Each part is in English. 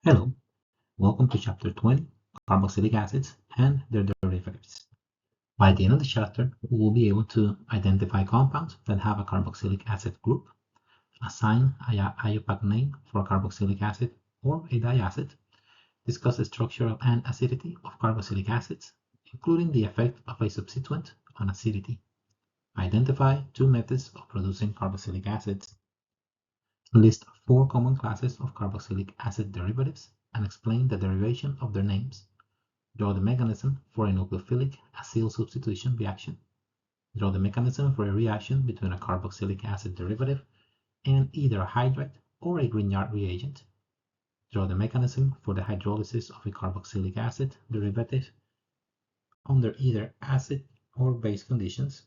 Hello, welcome to Chapter 20, Carboxylic Acids and their derivatives. By the end of the chapter, we will be able to identify compounds that have a carboxylic acid group, assign a IUPAC name for a carboxylic acid or a diacid, discuss the structure and acidity of carboxylic acids, including the effect of a substituent on acidity, identify two methods of producing carboxylic acids, list four common classes of carboxylic acid derivatives, and explain the derivation of their names. Draw the mechanism for a nucleophilic acyl substitution reaction. Draw the mechanism for a reaction between a carboxylic acid derivative and either a hydride or a Grignard reagent. Draw the mechanism for the hydrolysis of a carboxylic acid derivative under either acid or base conditions.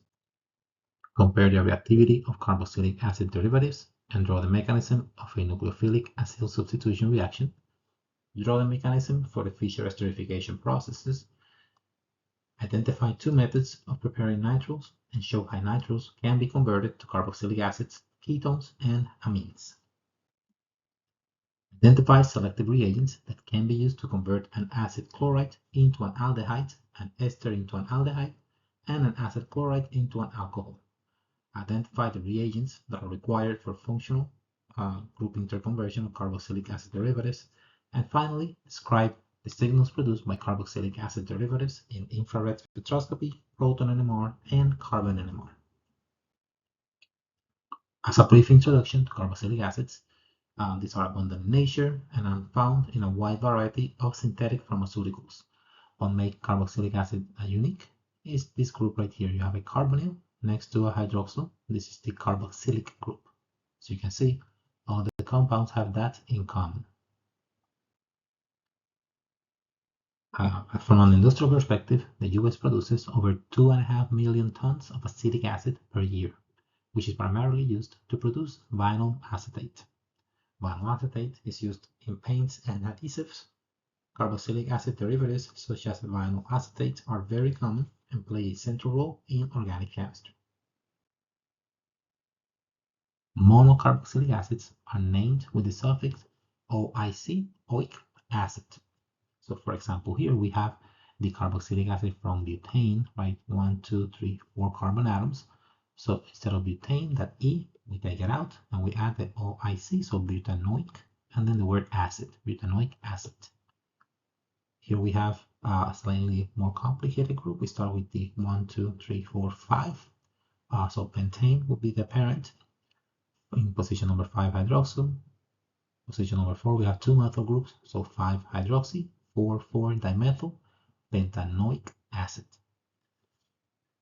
Compare the reactivity of carboxylic acid derivatives and draw the mechanism of a nucleophilic acyl substitution reaction. Draw the mechanism for the Fischer esterification processes. Identify two methods of preparing nitriles and show how nitriles can be converted to carboxylic acids, ketones, and amines. Identify selective reagents that can be used to convert an acid chloride into an aldehyde, an ester into an aldehyde, and an acid chloride into an alcohol. Identify the reagents that are required for functional group interconversion of carboxylic acid derivatives. And finally, describe the signals produced by carboxylic acid derivatives in infrared spectroscopy, proton NMR, and carbon NMR. As a brief introduction to carboxylic acids, these are abundant in nature and are found in a wide variety of synthetic pharmaceuticals. What makes carboxylic acid unique is this group right here. You have a carbonyl next to a hydroxyl. This is the carboxylic group. So you can see all the compounds have that in common. From an industrial perspective, the US produces over 2.5 million tons of acetic acid per year, which is primarily used to produce vinyl acetate. Vinyl acetate is used in paints and adhesives. Carboxylic acid derivatives such as vinyl acetate are very common and play a central role in organic chemistry. Monocarboxylic acids are named with the suffix OIC, oic acid. So for example, here we have the carboxylic acid from butane, right? 1, 2, 3, 4 carbon atoms. So instead of butane, that E, we take it out and we add the OIC, so butanoic, and then the word acid, butanoic acid. Here we have a slightly more complicated group. We start with the 1, 2, 3, 4, 5. So pentane would be the parent. In position number 5, hydroxyl. Position number 4, we have two methyl groups, so 5-hydroxy, 4,4-dimethyl, pentanoic acid.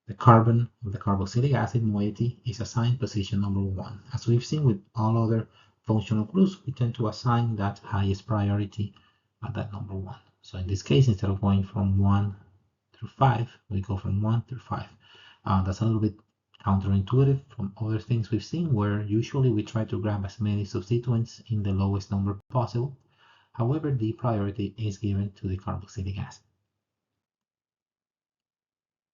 The carbon of the carboxylic acid moiety is assigned position number 1. As we've seen with all other functional groups, we tend to assign that highest priority at that number 1. So in this case, instead of going from 1 through 5, we go from 1 through 5. That's a little bit counterintuitive from other things we've seen, where usually we try to grab as many substituents in the lowest number possible. However, the priority is given to the carboxylic acid.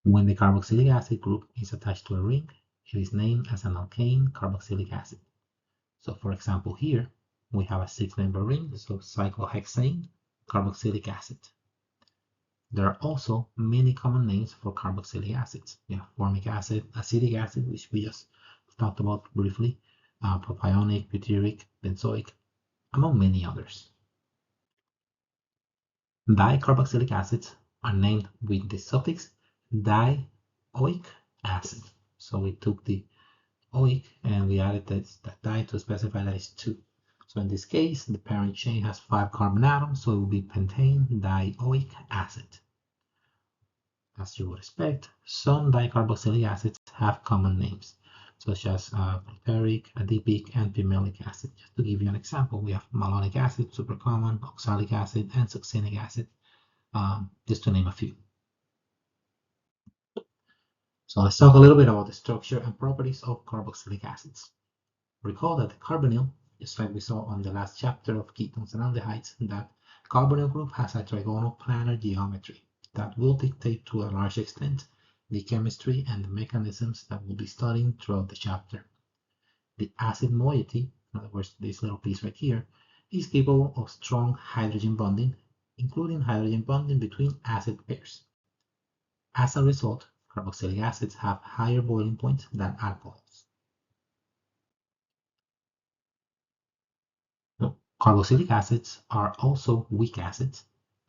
When the carboxylic acid group is attached to a ring, it is named as an alkane carboxylic acid. So for example, here we have a 6-member ring, so cyclohexane carboxylic acid. There are also many common names for carboxylic acids. You have formic acid, acetic acid, which we just talked about briefly, propionic, butyric, benzoic, among many others. Dicarboxylic acids are named with the suffix dioic acid. So we took the oic and we added that di to specify that it's 2. So in this case, the parent chain has 5 carbon atoms, so it will be pentane dioic acid. As you would expect, some dicarboxylic acids have common names, such as butyric, adipic, and pimelic acid. Just to give you an example, we have malonic acid, super common, oxalic acid, and succinic acid, just to name a few. So let's talk a little bit about the structure and properties of carboxylic acids. Recall that the carbonyl, just like we saw on the last chapter of ketones and aldehydes, that carbonyl group has a trigonal planar geometry that will dictate to a large extent the chemistry and the mechanisms that we'll be studying throughout the chapter. The acid moiety, in other words, this little piece right here, is capable of strong hydrogen bonding, including hydrogen bonding between acid pairs. As a result, carboxylic acids have higher boiling points than alcohols. Now, carboxylic acids are also weak acids,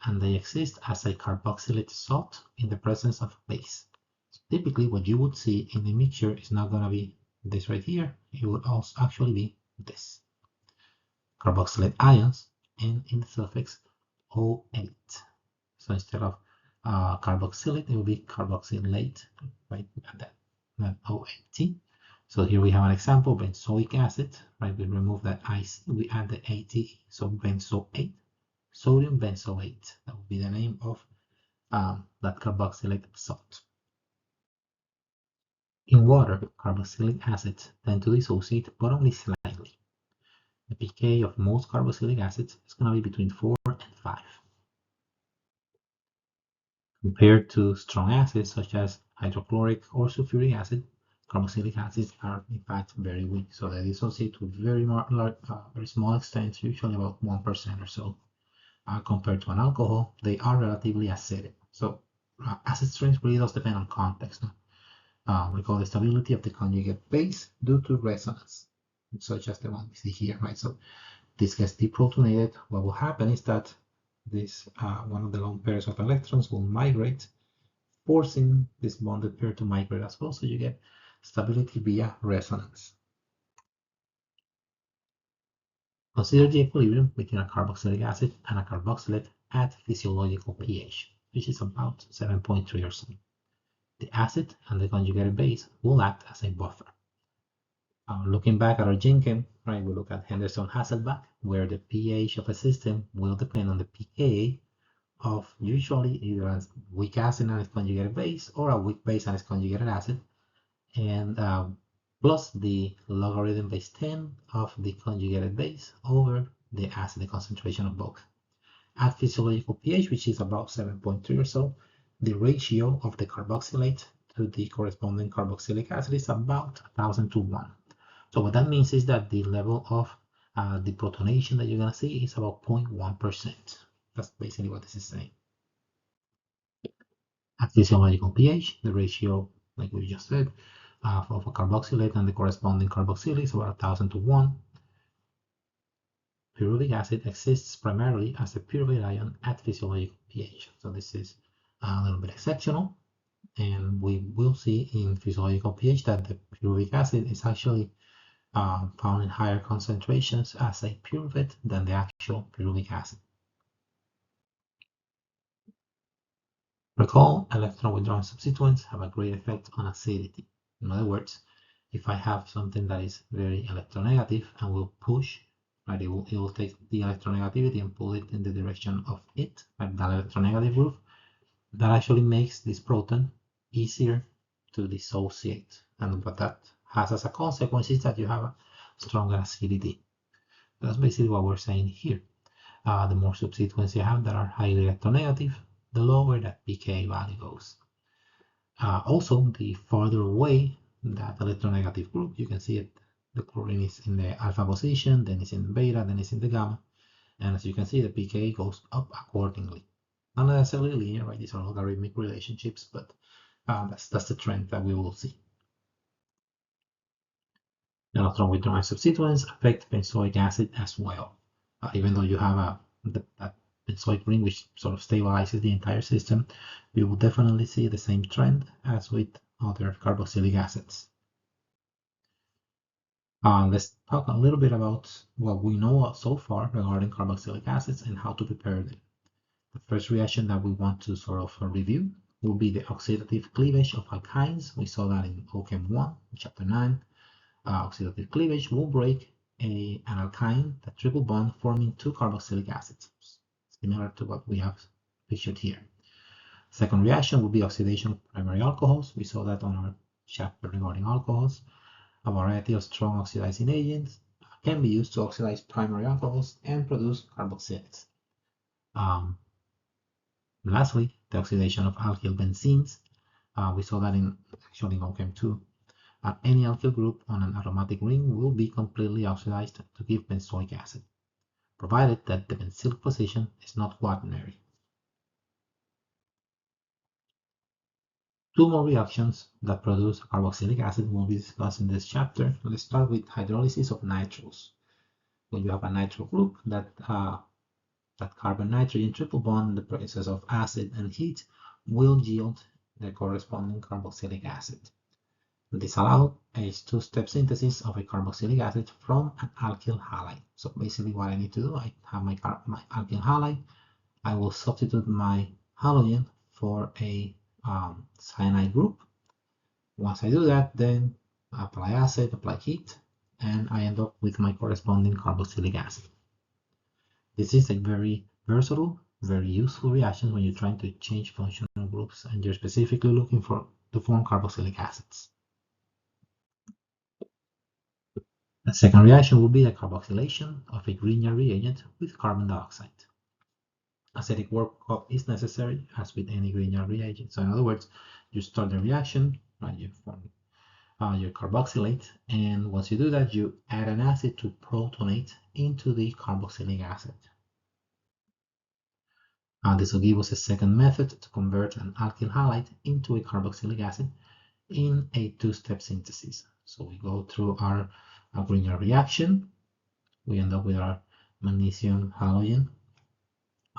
and they exist as a carboxylate salt in the presence of base. So typically, what you would see in the mixture is not going to be this right here. It would also actually be this. Carboxylate ions and in the suffix O8. So instead of carboxylate, it will be carboxylate, right? That O8. So here we have an example, benzoic acid, right? We remove that IC, we add the ATE, so benzoate, sodium benzoate. That would be the name of that carboxylate salt. In water, carboxylic acids tend to dissociate, but only slightly. The pK of most carboxylic acids is going to be between 4 and 5. Compared to strong acids such as hydrochloric or sulfuric acid, carboxylic acids are in fact very weak, so they dissociate to very small extents, usually about 1% or so. Compared to an alcohol, they are relatively acidic. So acid strength really does depend on context. We call the stability of the conjugate base due to resonance, such as the one we see here, right? So this gets deprotonated. What will happen is that this one of the lone pairs of electrons will migrate, forcing this bonded pair to migrate as well, so you get stability via resonance. Consider the equilibrium between a carboxylic acid and a carboxylate at physiological pH, which is about 7.3 or so. The acid and the conjugated base will act as a buffer. Looking back at our GenChem, right, we look at Henderson-Hasselbalch, where the pH of a system will depend on the pKa of usually either a weak acid and its conjugated base or a weak base and its conjugated acid, and plus the logarithm base 10 of the conjugated base over the acid, the concentration of both. At physiological pH, which is about 7.3 or so, the ratio of the carboxylate to the corresponding carboxylic acid is about 1,000 to 1. So what that means is that the level of the protonation that you're going to see is about 0.1%. That's basically what this is saying. At physiological pH, the ratio, like we just said, of a carboxylate and the corresponding carboxyl is about 1,000 to 1. Pyruvic acid exists primarily as a pyruvate ion at physiological pH. So this is a little bit exceptional, and we will see in physiological pH that the pyruvic acid is actually found in higher concentrations as a pyruvate than the actual pyruvic acid. Recall, electron withdrawing substituents have a great effect on acidity. In other words, if I have something that is very electronegative and will push, right, it will take the electronegativity and pull it in the direction of it, like that electronegative group, that actually makes this proton easier to dissociate. And what that has as a consequence is that you have a stronger acidity. That's basically what we're saying here. The more substituents you have that are highly electronegative, the lower that pK value goes. Also, the farther away that electronegative group, you can see it, the chlorine is in the alpha position, then it's in the beta, then it's in the gamma. And as you can see, the pK goes up accordingly. Not necessarily linear, right? These are logarithmic relationships, but that's the trend that we will see. Electron withdrawing substituents affect benzoic acid as well. Even though you have that benzoic ring which sort of stabilizes the entire system, we will definitely see the same trend as with other carboxylic acids. Let's talk a little bit about what we know so far regarding carboxylic acids and how to prepare them. The first reaction that we want to sort of review will be the oxidative cleavage of alkynes. We saw that in OCHEM 1, chapter 9. Oxidative cleavage will break an alkyne, the triple bond, forming two carboxylic acids, similar to what we have pictured here. Second reaction will be oxidation of primary alcohols. We saw that on our chapter regarding alcohols. A variety of strong oxidizing agents can be used to oxidize primary alcohols and produce carboxylates. Lastly, the oxidation of alkyl benzenes. We saw that in OCHEM 2. Any alkyl group on an aromatic ring will be completely oxidized to give benzoic acid. provided that the benzylic position is not quaternary. Two more reactions that produce carboxylic acid will be discussed in this chapter. Let's start with hydrolysis of nitriles. When you have a nitrile group, that carbon-nitrogen triple bond in the presence of acid and heat will yield the corresponding carboxylic acid. This allows a two-step synthesis of a carboxylic acid from an alkyl halide. So basically what I need to do, I have my alkyl halide, I will substitute my halogen for a cyanide group. Once I do that, then apply acid, apply heat, and I end up with my corresponding carboxylic acid. This is a very versatile, very useful reaction when you're trying to change functional groups and you're specifically looking to form carboxylic acids. The second reaction will be the carboxylation of a Grignard reagent with carbon dioxide. Acidic workup is necessary, as with any Grignard reagent. So in other words, you start the reaction, right? You form your carboxylate, and once you do that, you add an acid to protonate into the carboxylic acid. This will give us a second method to convert an alkyl halide into a carboxylic acid in a two-step synthesis. So we go through our Grignard reaction, we end up with our magnesium halogen,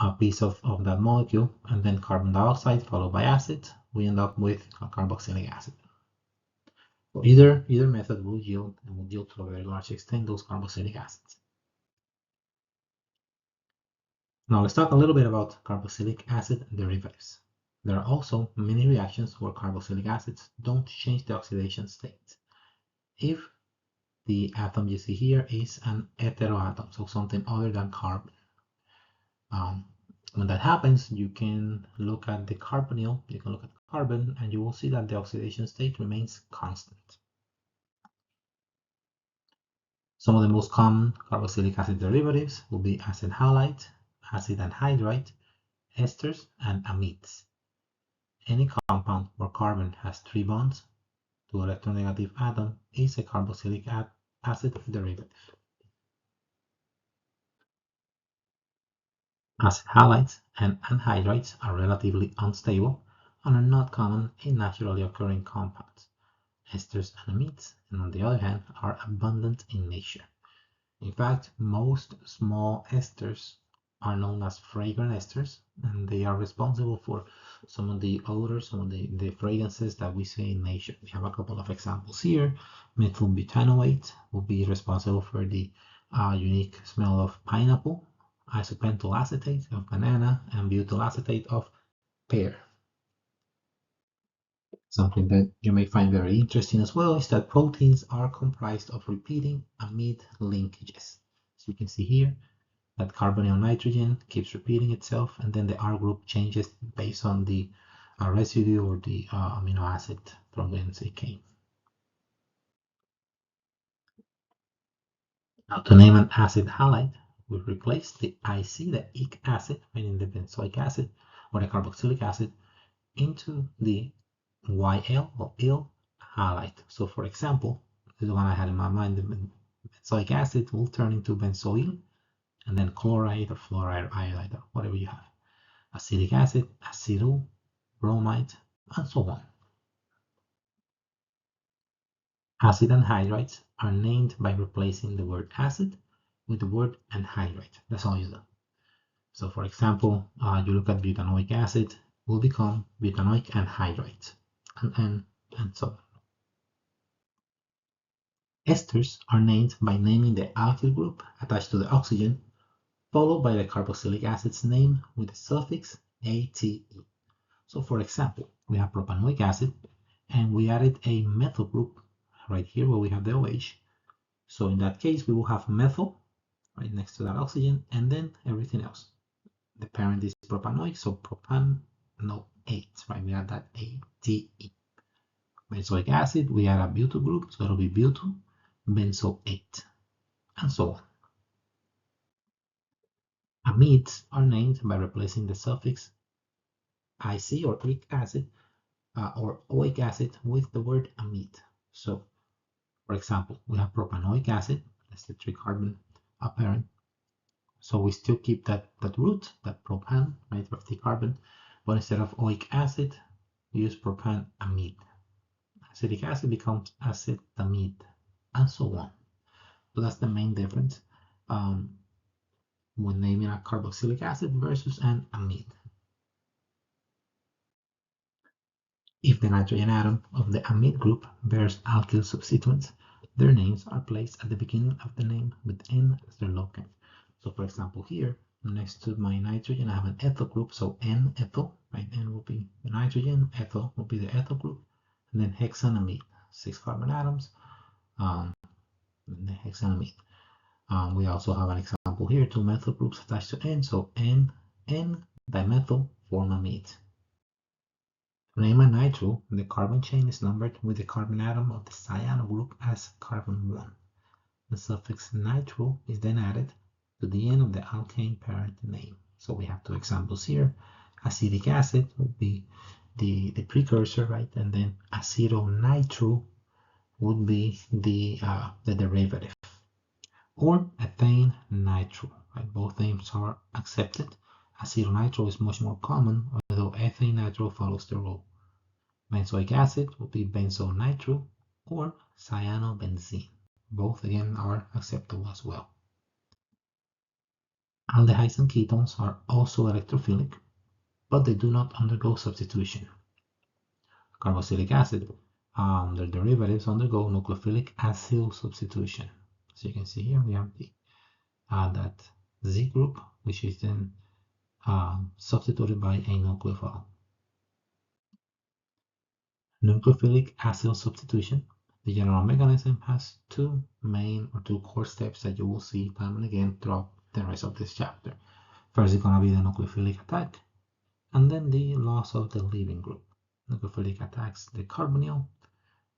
a piece of that molecule, and then carbon dioxide followed by acid, we end up with a carboxylic acid. So either method will yield to a very large extent those carboxylic acids. Now let's talk a little bit about carboxylic acid derivatives. There are also many reactions where carboxylic acids don't change the oxidation state. If the atom you see here is an heteroatom, so something other than carbon. When that happens, you can look at the carbonyl, you can look at carbon, and you will see that the oxidation state remains constant. Some of the most common carboxylic acid derivatives will be acid halide, acid anhydride, esters, and amides. Any compound where carbon has 3 bonds to electronegative atom is a carboxylic acid derivative. Acid halides and anhydrides are relatively unstable and are not common in naturally occurring compounds. Esters and amides, and on the other hand, are abundant in nature. In fact, most small esters are known as fragrant esters, and they are responsible for some of the odors, some of the fragrances that we see in nature. We have a couple of examples here. Methyl butanoate will be responsible for the unique smell of pineapple, isopentyl acetate of banana, and butyl acetate of pear. Something that you may find very interesting as well is that proteins are comprised of repeating amide linkages. So you can see here that carbonyl nitrogen keeps repeating itself, and then the R group changes based on the residue or the amino acid from whence it came. Now, to name an acid halide, we replace the IC, the ic acid, meaning the benzoic acid or the carboxylic acid, into the YL or ill halide. So for example, the one I had in my mind, the benzoic acid will turn into benzoyl, and then chloride or fluoride or iodide or whatever you have. Acetic acid, acetyl, bromide, and so on. Acid anhydrides are named by replacing the word acid with the word anhydride. That's all you do. So for example, you look at butanoic acid, will become butanoic anhydride, and so on. Esters are named by naming the alkyl group attached to the oxygen, followed by the carboxylic acid's name with the suffix ATE. So for example, we have propanoic acid, and we added a methyl group right here where we have the OH. So in that case, we will have methyl right next to that oxygen, and then everything else. The parent is propanoic, so propanoate, right? We add that ATE. Benzoic acid, we add a butyl group, so it'll be butyl, benzoate, and so on. Amides are named by replacing the suffix IC or ic acid or oic acid with the word amide. So, for example, we have propanoic acid, that's the 3-carbon parent, So we still keep that root, that propan, right, of the carbon, but instead of oic acid, we use propanamide. Acetic acid becomes acetamide, and so on. So that's the main difference when naming a carboxylic acid versus an amide. If the nitrogen atom of the amide group bears alkyl substituents, their names are placed at the beginning of the name with N as their locant. So for example here, next to my nitrogen I have an ethyl group, so N-ethyl, right? N will be the nitrogen, ethyl will be the ethyl group, and then hexanamide, 6 carbon atoms, the hexanamide. We also have an example here, 2 methyl groups attached to N, so N-dimethyl formamide. To name a nitro, the carbon chain is numbered with the carbon atom of the cyano group as carbon 1. The suffix nitro is then added to the end of the alkane parent name. So we have two examples here. Acetic acid would be the precursor, right? And then acetonitro would be the derivative. Or ethane nitro, right? Both names are accepted. Acetonitro is much more common, although ethane nitro follows the rule. Benzoic acid will be benzonitro or cyanobenzene. Both again are acceptable as well. Aldehydes and ketones are also electrophilic, but they do not undergo substitution. Carboxylic acid, their derivatives undergo nucleophilic acyl substitution. So you can see here we have that Z group, which is then substituted by a nucleophile. Nucleophilic acyl substitution. The general mechanism has two core steps that you will see time and again throughout the rest of this chapter. First is going to be the nucleophilic attack, and then the loss of the leaving group. Nucleophilic attacks the carbonyl,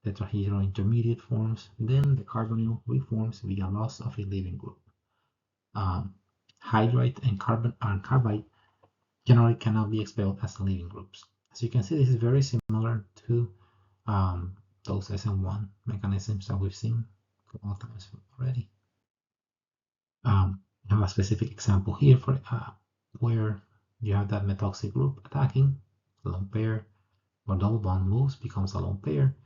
tetrahedral intermediate forms, then the carbonyl reforms via loss of a leaving group. Hydride and carbide generally cannot be expelled as leaving groups. As you can see, this is very similar to those SM1 mechanisms that we've seen a couple of times already. I have a specific example here for where you have that methoxy group attacking a lone pair, or double bond moves, becomes a lone pair,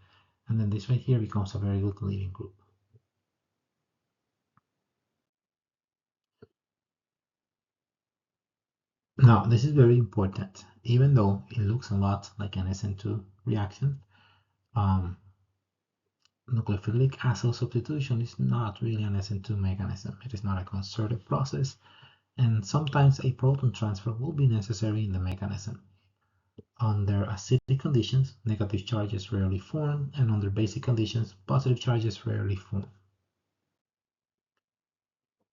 and then this right here becomes a very good leaving group. Now, this is very important. Even though it looks a lot like an SN2 reaction, nucleophilic acyl substitution is not really an SN2 mechanism. It is not a concerted process, and sometimes a proton transfer will be necessary in the mechanism. Under acidic conditions, negative charges rarely form, and under basic conditions, positive charges rarely form.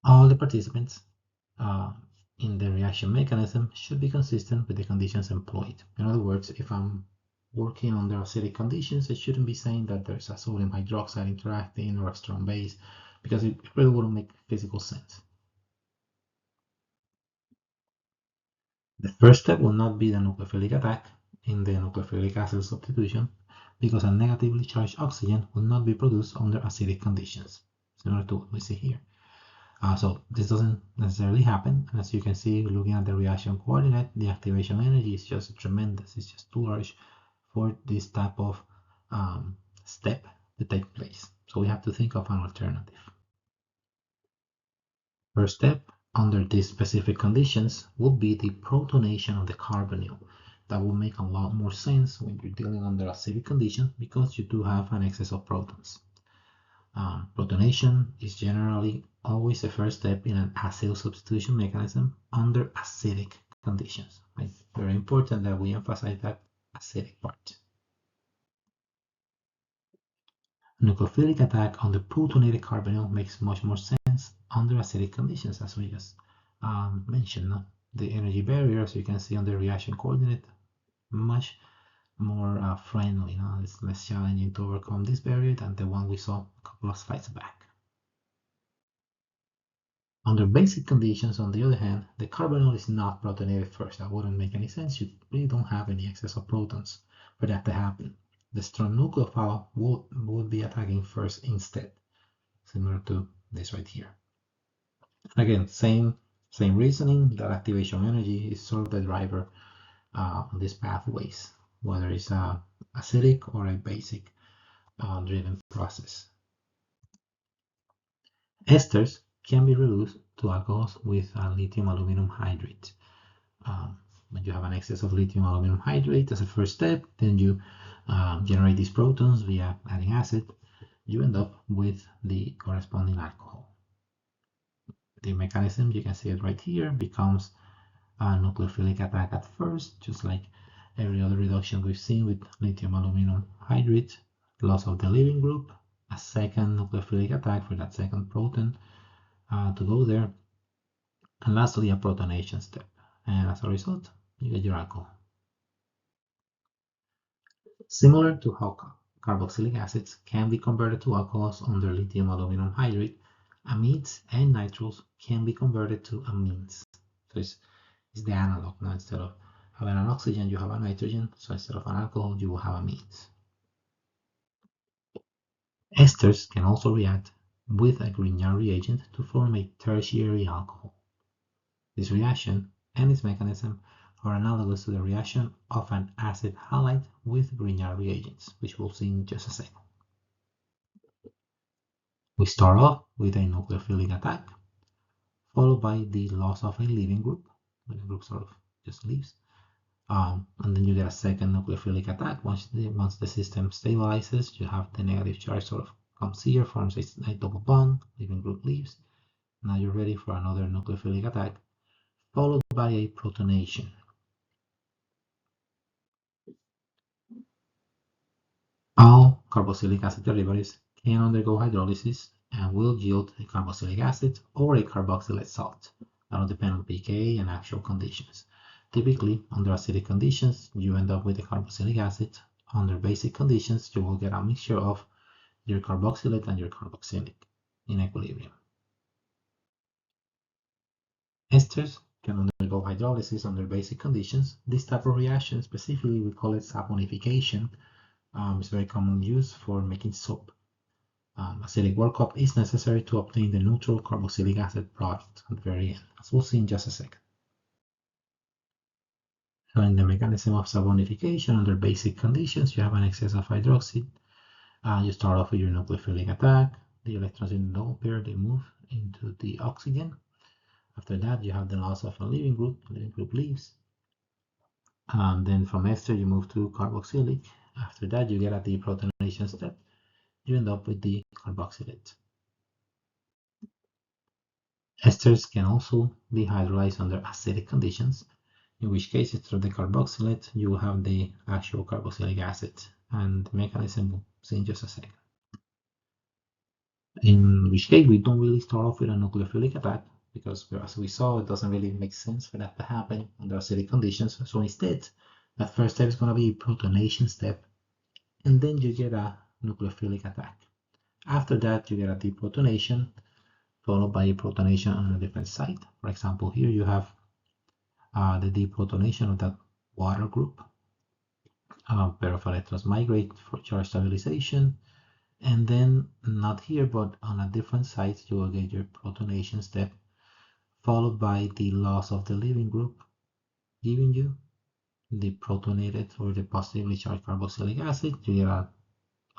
All the participants in the reaction mechanism should be consistent with the conditions employed. In other words, if I'm working under acidic conditions, I shouldn't be saying that there's a sodium hydroxide interacting or a strong base, because it really wouldn't make physical sense. The first step will not be the nucleophilic attack in the nucleophilic acid substitution, because a negatively charged oxygen will not be produced under acidic conditions, similar to what we see here. So this doesn't necessarily happen, and as you can see, looking at the reaction coordinate, the activation energy is just tremendous. It's just too large for this type of step to take place. So we have to think of an alternative. First step, under these specific conditions, would be the protonation of the carbonyl. That will make a lot more sense when you're dealing under acidic conditions, because you do have an excess of protons. Protonation is generally always the first step in an acyl substitution mechanism under acidic conditions. Right? Very important that we emphasize that acidic part. Nucleophilic attack on the protonated carbonyl makes much more sense under acidic conditions, as we just mentioned. No? The energy barrier, as you can see on the reaction coordinate, much more friendly. No? It's less challenging to overcome this barrier than the one we saw a couple of slides back. Under basic conditions, on the other hand, the carbonyl is not protonated first. That wouldn't make any sense. You really don't have any excess of protons for that to happen. The strong nucleophile would be attacking first instead, similar to this right here. Again, same Same reasoning, that activation energy is sort of the driver on these pathways, whether it's a acidic or a basic driven process. Esters can be reduced to alcohols with lithium aluminum hydrate. When you have an excess of lithium aluminum hydrate as a first step, then you generate these protons via adding acid. You end up with the corresponding alcohol. The mechanism, you can see it right here, becomes a nucleophilic attack at first, just like every other reduction we've seen with lithium aluminum hydrate, loss of the leaving group, a second nucleophilic attack for that second proton to go there, and lastly a protonation step. And as a result, you get your alcohol. Similar to how carboxylic acids can be converted to alcohols under lithium aluminum hydrate, amides and nitriles can be converted to amines. So it's the analog. Now instead of having an oxygen, you have a nitrogen. So instead of an alcohol, you will have amines. Esters can also react with a Grignard reagent to form a tertiary alcohol. This reaction and its mechanism are analogous to the reaction of an acid halide with Grignard reagents, which we'll see in just a second. We start off with a nucleophilic attack, followed by the loss of a leaving group. The group sort of just leaves. And then you get a second nucleophilic attack. Once the system stabilizes, you have the negative charge sort of comes here, forms a double bond, leaving group leaves. Now you're ready for another nucleophilic attack, followed by a protonation. All carboxylic acid derivatives can undergo hydrolysis and will yield a carboxylic acid or a carboxylate salt. That will depend on pKa and actual conditions. Typically, under acidic conditions, you end up with a carboxylic acid. Under basic conditions, you will get a mixture of your carboxylate and your carboxylic in equilibrium. Esters can undergo hydrolysis under basic conditions. This type of reaction, specifically, we call it saponification. It's very commonly used for making soap. Acidic workup is necessary to obtain the neutral carboxylic acid product at the very end, as we'll see in just a second. So in the mechanism of saponification under basic conditions, you have an excess of hydroxide. You start off with your nucleophilic attack. The electrons in the double pair, they move into the oxygen. After that, you have the loss of a leaving group. The leaving group leaves. Then from ester, you move to carboxylic. After that, you get a deprotonation step. You end up with the carboxylate. Esters can also be hydrolyzed under acidic conditions, in which case instead of the carboxylate, you will have the actual carboxylic acid, and the mechanism we'll see in just a second. In which case, we don't really start off with a nucleophilic attack, because as we saw, it doesn't really make sense for that to happen under acidic conditions. So instead, that first step is going to be a protonation step, and then you get a nucleophilic attack. After that, you get a deprotonation, followed by a protonation on a different site. For example, here you have the deprotonation of that water group. A pair of electrons migrate for charge stabilization, and then not here, but on a different site, you will get your protonation step, followed by the loss of the leaving group, giving you the protonated or the positively charged carboxylic acid. You get a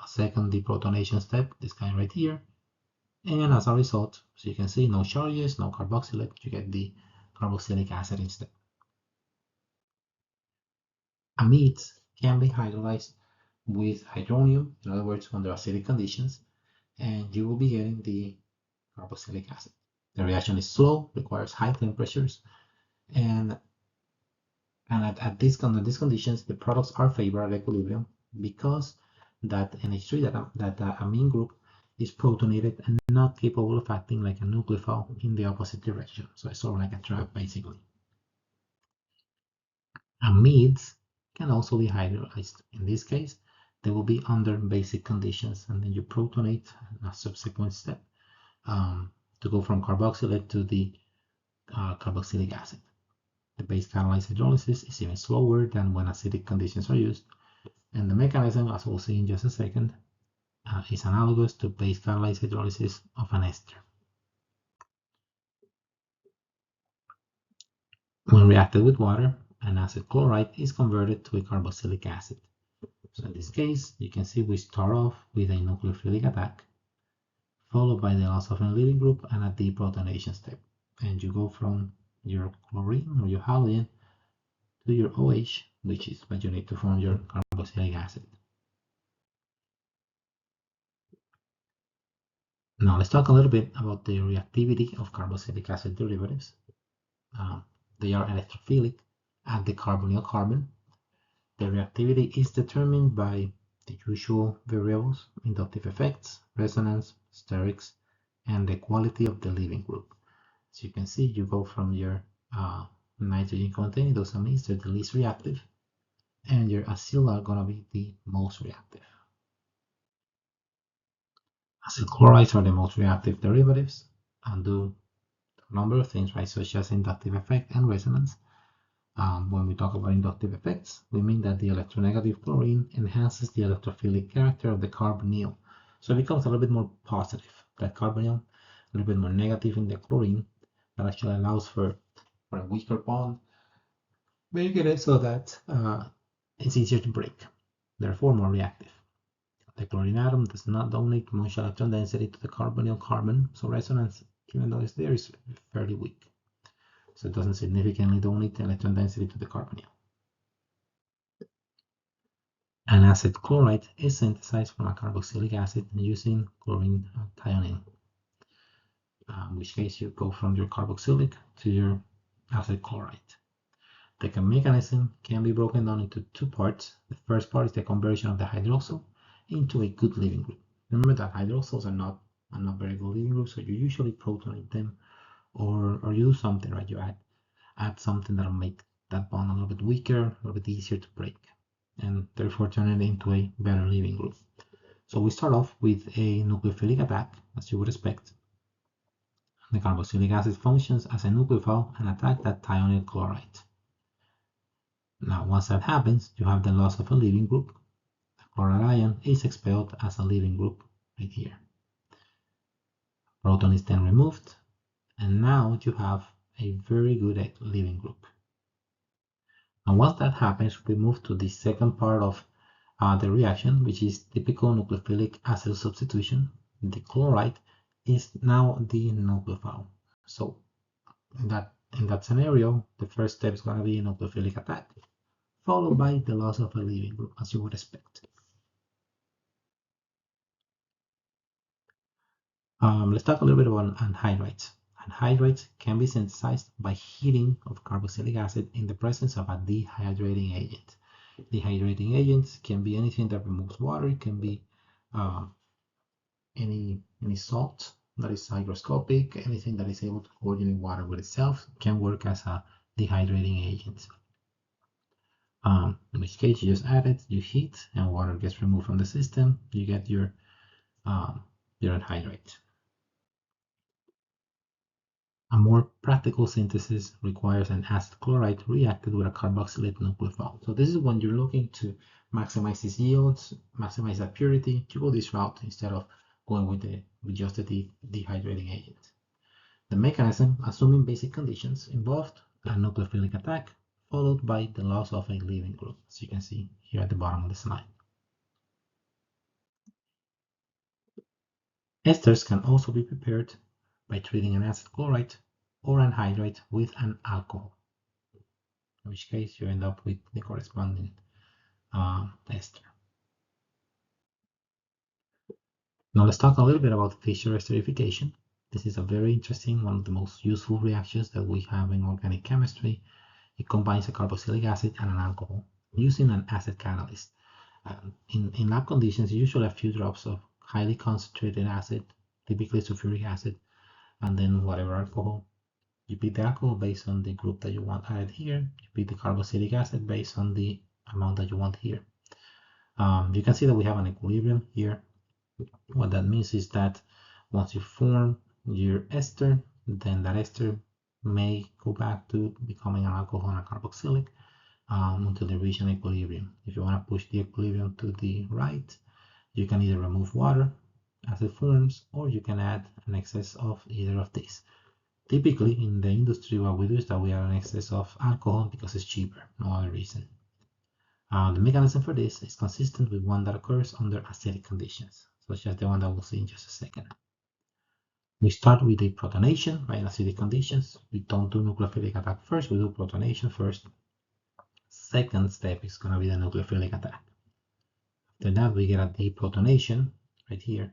second deprotonation step, this kind right here. And as a result, so you can see no charges, no carboxylate, you get the carboxylic acid instead. Amides can be hydrolyzed with hydronium, in other words, under acidic conditions, and you will be getting the carboxylic acid. The reaction is slow, requires high temperatures, and at these conditions, the products are favored at equilibrium because that NH3, that amine group, is protonated and not capable of acting like a nucleophile in the opposite direction. So it's sort of like a trap, basically. Amides can also be hydrolyzed. In this case, they will be under basic conditions, and then you protonate in a subsequent step to go from carboxylate to the carboxylic acid. The base catalyzed hydrolysis is even slower than when acidic conditions are used, and the mechanism, as we'll see in just a second, is analogous to base catalyzed hydrolysis of an ester. When reacted with water, an acid chloride is converted to a carboxylic acid. So in this case, you can see we start off with a nucleophilic attack, followed by the loss of a leading group and a deprotonation step. And you go from your chlorine or your halogen to your OH, which is what you need to form your carboxylic acid. Now let's talk a little bit about the reactivity of carboxylic acid derivatives. They are electrophilic at the carbonyl carbon. The reactivity is determined by the usual variables: inductive effects, resonance, sterics, and the quality of the leaving group. As you can see, you go from your nitrogen containing those amines, they're the least reactive, and your acyl are going to be the most reactive. Acyl chlorides are the most reactive derivatives and do a number of things, right, such as inductive effect and resonance. When we talk about inductive effects, we mean that the electronegative chlorine enhances the electrophilic character of the carbonyl. So it becomes a little bit more positive. That carbonyl, a little bit more negative in the chlorine, that actually allows for a weaker bond, making it so that it's easier to break, therefore more reactive. The chlorine atom does not donate much electron density to the carbonyl carbon, so resonance, even though it's there, is fairly weak. So it doesn't significantly donate electron density to the carbonyl. An acid chloride is synthesized from a carboxylic acid using chlorine thionein. In which case you go from your carboxylic to your acid chloride. The mechanism can be broken down into two parts. The first part is the conversion of the hydroxyl into a good leaving group. Remember that hydroxyls are not very good leaving groups, so you usually protonate them, or you do something, right? You add something that'll make that bond a little bit weaker, a little bit easier to break, and therefore turn it into a better leaving group. So we start off with a nucleophilic attack, as you would expect. The carboxylic acid functions as a nucleophile and attack that thionyl chloride. Now, once that happens, you have the loss of a leaving group. The chloride ion is expelled as a leaving group right here. Proton is then removed, and now you have a very good leaving group. And once that happens, we move to the second part of the reaction, which is typical nucleophilic acid substitution. The chloride is now the nucleophile. So in that scenario, the first step is going to be a nucleophilic attack, followed by the loss of a leaving group, as you would expect. Let's talk a little bit about anhydrides. Anhydrides can be synthesized by heating of carboxylic acid in the presence of a dehydrating agent. Dehydrating agents can be anything that removes water. It can be any salt that is hygroscopic, anything that is able to coordinate water with itself can work as a dehydrating agent. In which case you just add it, you heat, and water gets removed from the system. You get your anhydride. A more practical synthesis requires an acid chloride reacted with a carboxylate nucleophile. So this is when you're looking to maximize these yields, maximize that purity. You go this route instead of going with just the dehydrating agent. The mechanism, assuming basic conditions, involved a nucleophilic attack followed by the loss of a leaving group, as you can see here at the bottom of the slide. Esters can also be prepared by treating an acid chloride or anhydride with an alcohol, in which case you end up with the corresponding ester. Now let's talk a little bit about Fischer esterification. This is a very interesting, one of the most useful reactions that we have in organic chemistry. It combines a carboxylic acid and an alcohol using an acid catalyst. In lab conditions, usually a few drops of highly concentrated acid, typically sulfuric acid, and then whatever alcohol. You pick the alcohol based on the group that you want added here. You pick the carboxylic acid based on the amount that you want here. You can see that we have an equilibrium here. What that means is that once you form your ester, then that ester may go back to becoming an alcohol and a carboxylic until they reach an equilibrium. If you want to push the equilibrium to the right, you can either remove water as it forms, or you can add an excess of either of these. Typically in the industry, what we do is that we add an excess of alcohol because it's cheaper, no other reason. The mechanism for this is consistent with one that occurs under acidic conditions, such as the one that we'll see in just a second. We start with a protonation, right? In acidic conditions, we don't do nucleophilic attack first, we do protonation first. Second step is going to be the nucleophilic attack. After that, we get a deprotonation right here,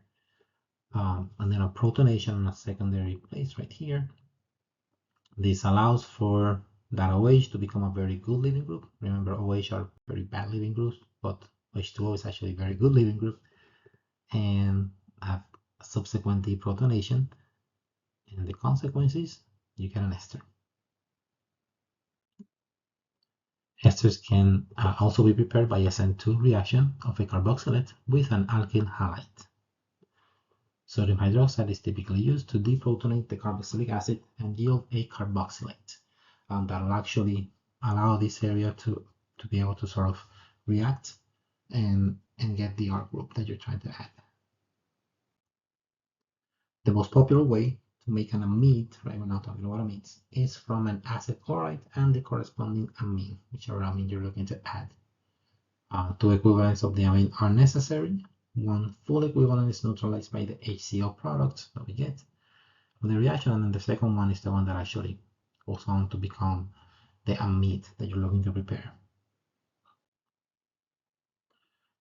and then a protonation on a secondary place right here. This allows for that OH to become a very good leaving group. Remember, OH are very bad leaving groups, but H2O is actually a very good leaving group. And a subsequent deprotonation, and the consequences, you get an ester. Esters can also be prepared by SN2 reaction of a carboxylate with an alkyl halide. Sodium hydroxide is typically used to deprotonate the carboxylic acid and yield a carboxylate. That will actually allow this area to be able to sort of react and get the R group that you're trying to add. The most popular way to make an amide, right, we're not talking about amides, is from an acid chloride and the corresponding amine, whichever amine you're looking to add. Two equivalents of the amine are necessary. One full equivalent is neutralized by the HCl product that we get from the reaction, and then the second one is the one that actually goes on to become the amide that you're looking to prepare.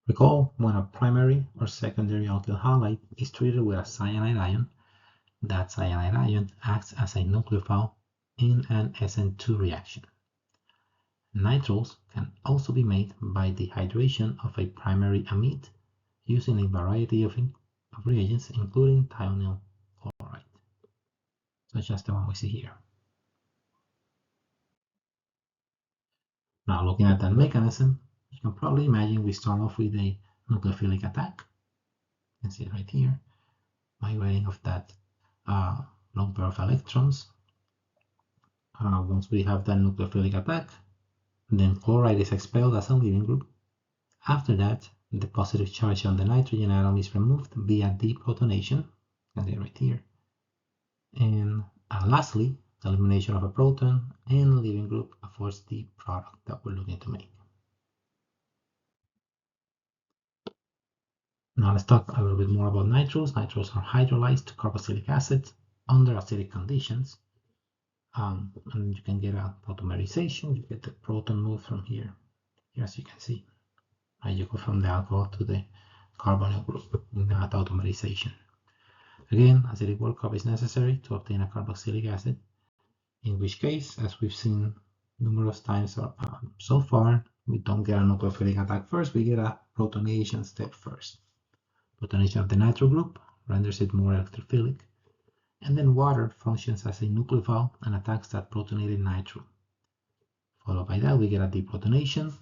Recall when a primary or secondary alkyl halide is treated with a cyanide ion, that cyanide ion acts as a nucleophile in an SN2 reaction. Nitriles can also be made by dehydration of a primary amide using a variety of reagents, including thionyl chloride, such as the one we see here. Now, looking at that mechanism, you can probably imagine we start off with a nucleophilic attack. You can see it right here, migrating of that lone pair of electrons. Once we have that nucleophilic attack, then chloride is expelled as a leaving group. After that, the positive charge on the nitrogen atom is removed via deprotonation, you can see it right here. And lastly, the elimination of a proton and leaving group affords the product that we're looking to make. Now let's talk a little bit more about nitriles. Nitriles are hydrolyzed to carboxylic acid under acidic conditions. And you can get a tautomerization. You get the proton move from here, as you can see. You go from the alcohol to the carbonyl group in that tautomerization. Again, acidic workup is necessary to obtain a carboxylic acid, in which case, as we've seen numerous times so far, we don't get a nucleophilic attack first, we get a protonation step first. Protonation of the nitro group renders it more electrophilic, and then water functions as a nucleophile and attacks that protonated nitro. Followed by that, we get a deprotonation.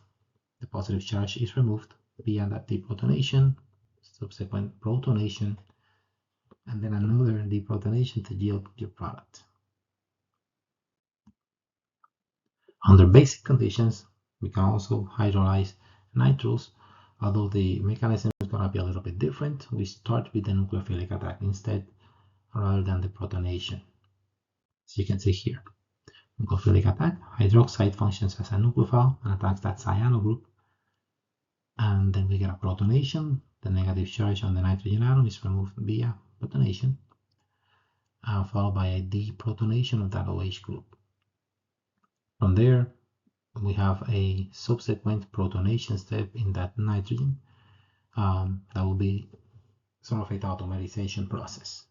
The positive charge is removed via that deprotonation, subsequent protonation, and then another deprotonation to yield your product. Under basic conditions, we can also hydrolyze nitriles, although the mechanism is going to be a little bit different. We start with the nucleophilic attack instead, rather than the protonation. As you can see here, nucleophilic attack, hydroxide functions as a nucleophile and attacks that cyano group, and then we get a protonation. The negative charge on the nitrogen atom is removed via protonation, followed by a deprotonation of that OH group. From there, we have a subsequent protonation step in that nitrogen. That will be sort of a tautomerization process.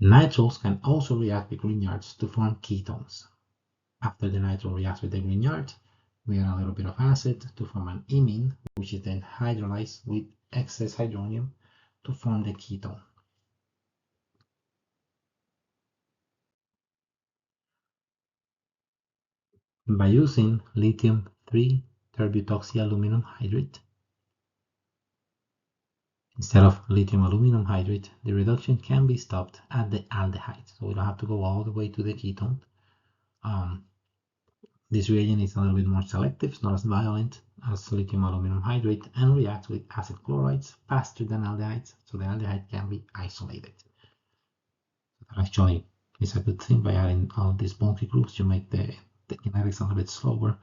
Nitriles can also react with Grignards to form ketones. After the nitrile reacts with the Grignard, we add a little bit of acid to form an imine, which is then hydrolyzed with excess hydronium to form the ketone. By using lithium 3-terbutoxyaluminum hydrate instead of lithium aluminum hydrate, the reduction can be stopped at the aldehyde, so we don't have to go all the way to the ketone. This reagent is a little bit more selective, it's not as violent as lithium aluminum hydrate, and reacts with acid chlorides faster than aldehydes, so the aldehyde can be isolated. That actually is a good thing. By adding all these bulky groups, you make the kinetics a little bit slower,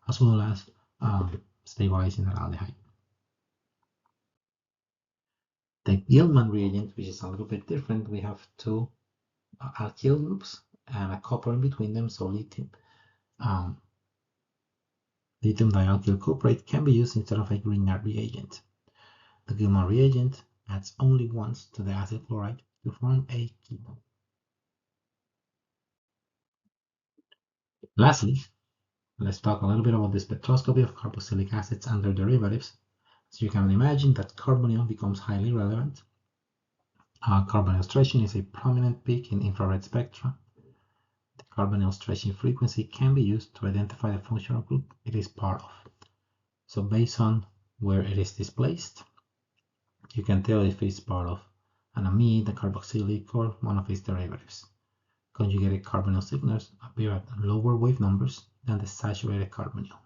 as well as stabilizing that aldehyde. The Gilman reagent, which is a little bit different, we have two alkyl groups and a copper in between them, so lithium. Lithium dialkyl cuprate can be used instead of a Grignard reagent. The Gilman reagent adds only once to the acid chloride to form a ketone. Lastly, let's talk a little bit about the spectroscopy of carboxylic acids and their derivatives. So you can imagine that carbonyl becomes highly relevant. Carbonyl stretching is a prominent peak in infrared spectra. The carbonyl stretching frequency can be used to identify the functional group it is part of. So based on where it is displaced, you can tell if it's part of an amide, a carboxylic, or one of its derivatives. Conjugated carbonyl signals appear at lower wave numbers than the saturated carbonyl.